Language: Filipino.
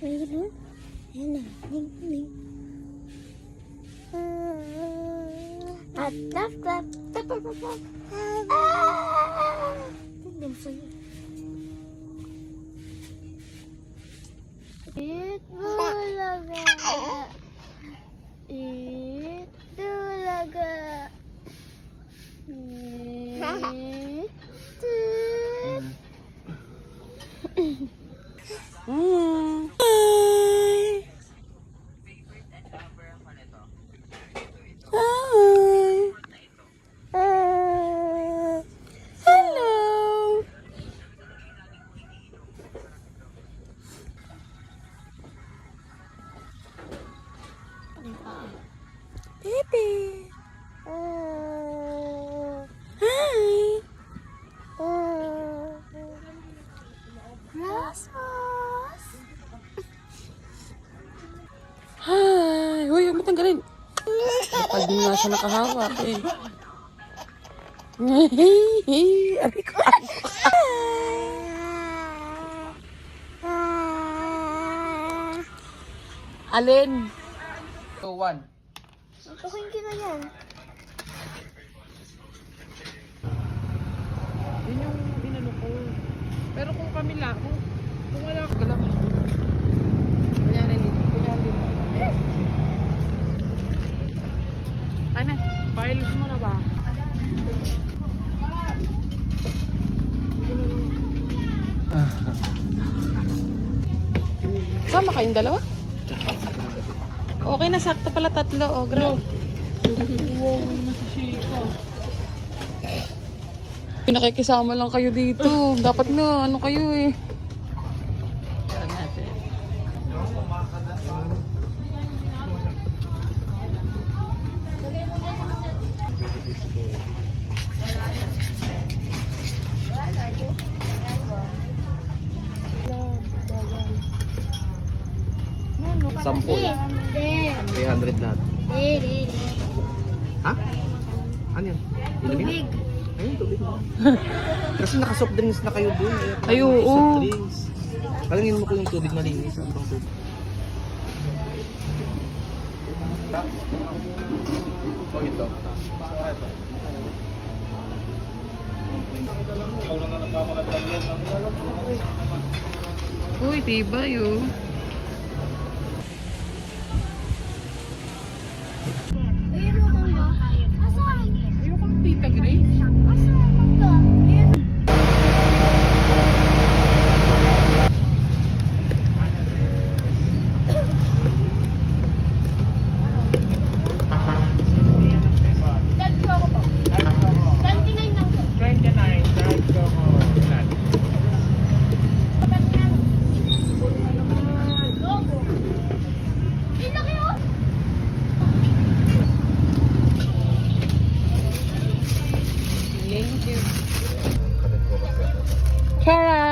Ayun, ayan na. Ning. At clap. Tingnan mo sa'yo. Itbulaga. Baby. Hi. Rasmus. Hi! Uy, huwag mo tanggalin. Kapag di nga siya nakahawak eh. Aray ko. Alin? 2-1. Tukuin kita yan. Yun yung inano ko. Pero kung kami lang, kung wala ka lang. Kunyari din. Ano? Files mo na ba? Sama kayong dalawa? Okay na, sakto pala tatlo. Oh, grabe. Wow, nasa Chica. Nakikisama lang kayo dito. Dapat na, ano kayo eh. Tara natin. Sampul. 300 lahat. Ha? Ano yan? Inumin? Ayun, tubig mo. Kasi naka-soft drinks na kayo dun. Ay, oo. Soft drinks. Kalangin mo ko yung tubig malinis. Ang bang tubig? O ito. Uy, tibay oh. Ayun mo mangga. Asan? Ayokong tita Grace. Asan ang mangga? Ayun. Dadko ako po. 29 lang po. 29. Drive ko ko. Logo. Ay, laki oh. Thank you. Tara!